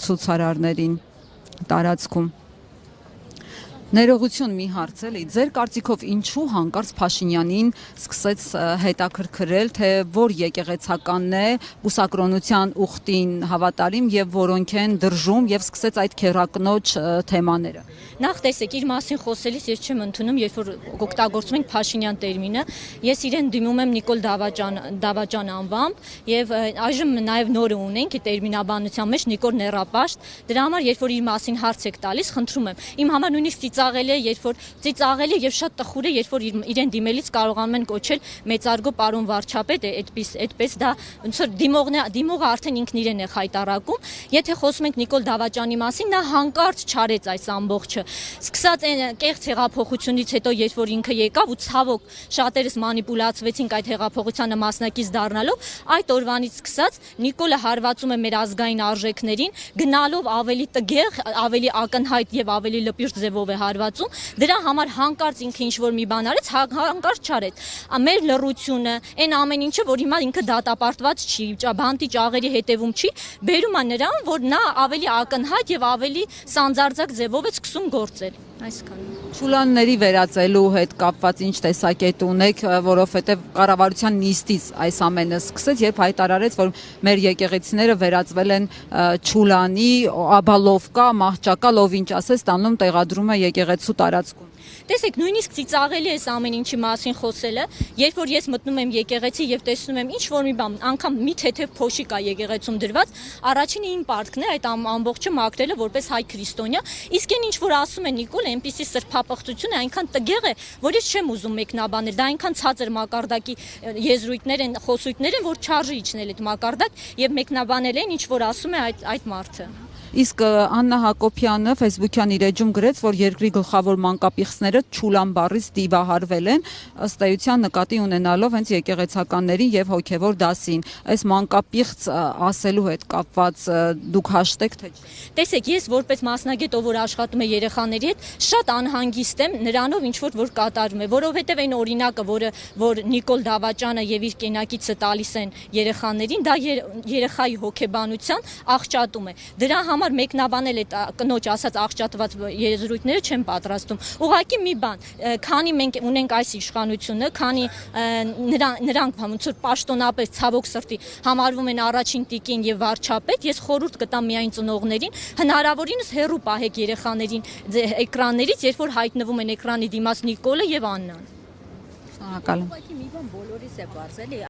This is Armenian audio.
ցուցարարներին տարածքում։ Ներողություն մի հարց էլի, ձեր կարծիքով ինչու հանկարծ Փաշինյանին սկսեց հետաքրքրել, թե որ եկեղեցականն է բուսակրոնության ուխտին հավատարիմ եւ որոնք են դրժում եւ սկսեց այդ քերակնոջ թեմաները։ Նախ տեսեք, իր մասին խոսելիս ես չեմ ընդունում, երբ որ օգտագործում ենք Փաշինյան տերմինը, ես իրեն դիմում եմ Նիկոլ Դավաճան անվամբ եւ այժմ նաեւ նորը ունենք տերմինաբանության մեջ Նիկոլ Նեռապաշտ, դրա համար երբ որ իր մասին հարց եք տալիս, խնդրում եմ։ Իմ համար նույնիսկ ծիծաղելի է, երբ որ ծիծաղելի եւ շատ տխուր է, երբ որ իրեն դիմելից կարողանում են կոչել մեծարգո պարոն վարչապետ, այդպես դա ոնց որ դիմողը արդեն ինքն իրեն է խայտարակում։ Եթե խոսում ենք Նիկոլ Դավաճանի մասին, նա հանկարծ չարեց այս ամբողջը։ Սկսած այն կեղծ հեղափոխությունից հետո, երբ որ ինքը եկավ ու ցավոք շատերս մանիպուլացվեցինք այդ հեղափոխությանը մասնակից դառնալով, այդ օրվանից սկսած Նիկոլը հարվածում է մեր ազգային արժեքներին, գնալով ավելի տգեղ, ավելի ակնհայտ եւ ավելի լպիրտ ձևով է հարվածում։ Դրա համար հանկարծ ինքը ինչ որ մի բան արեց, հանկարծ չարեց։ Մեր լռությունը, այն ամեն ինչը, որ հիմա ինքը դատապարտված չի, բանտի ճաղերի հետևում չի, բերում է նրան, որ նա ավելի ակնհայտ եւ ավելի սանձարձակ ձևով է սկսում գործել։ Այսքան։ Չուլանների վերածելու հետ կապված ինչ տեսակետ ունեք, որովհետև կառավարության նիստից այս ամենը սկսեց, երբ հայտարարեց, որ մեր եկեղեցիները վերածվել են չուլանի, աբալովկա, մահճակալ, ով ինչ ասես, տանում տեղադրում է եկեղեցու տարածքում։ Տեսեք, նույնիսկ ծիծաղելի է այս ամեն ինչի մասին խոսելը, երբ որ ես մտնում եմ եկեղեցի եւ տեսնում եմ ինչ որ մի բան, անգամ մի թեթև փոշի կա եկեղեցում դրված, առաջինը իմ պարտքն է այդ ամբողջը մաքրելը որպես հայ քրիստոնյա, իսկ այն ինչ որ ասում է Նիկոլ, այնպիսի սրբապղծություն է, այնքան տգեղ է, որ ես չեմ ուզում մեկնաբանել, դա այնքան ցածր մակարդակի եզրույթներ են, խոսույթներ են, որ չարժի իջնել այդ մակարդակ եւ մեկնաբանել են ինչ որ ասում է այդ մարդը։ Իսկ Աննա Հակոբյանը Facebook-յան իր էջում գրեց, որ երկրի գլխավոր մանկապիղծները չուլան բառից դիվահարվել են, ըստ էության նկատի ունենալով հենց եկեղեցականներին եւ հոգեվոր դասին։ Այս մանկապիղծ ասելու հետ կապված դուք հաշտեք թե չէ։ Տեսեք, ես որպես մասնագետ, ով որ աշխատում է երեխաների հետ, շատ անհանգիստ եմ նրանով ինչ որ կատարվում է, որովհետեւ այն օրինակը, որ Նիկոլ Դավաճանը եւ իր կենակիցը տալիս են երեխաներին, դա երեխայի հոգեբանության աղճատում է։ Դրա համար մեկնաբանել այդ կնոջ ասած աղճատված եզրույթները չեմ պատրաստում։ Ուղղակի մի բան, քանի մենք ունենք այս իշխանությունը, քանի նրանք ոնց որ պաշտոնապես ցավոք սրտի համարվում են առաջին տիկին եւ վարչապետ, ես խորհուրդ կտամ միայն ծնողներին, հնարավորինս հեռու պահեք երեխաներին էկրաններից, երբ որ հայտնվում են էկրանի դիմաց Նիկոլը եւ Աննան։ Շնորհակալ եմ։ Ուղղակի մի բան բոլորիս է բարձ էլի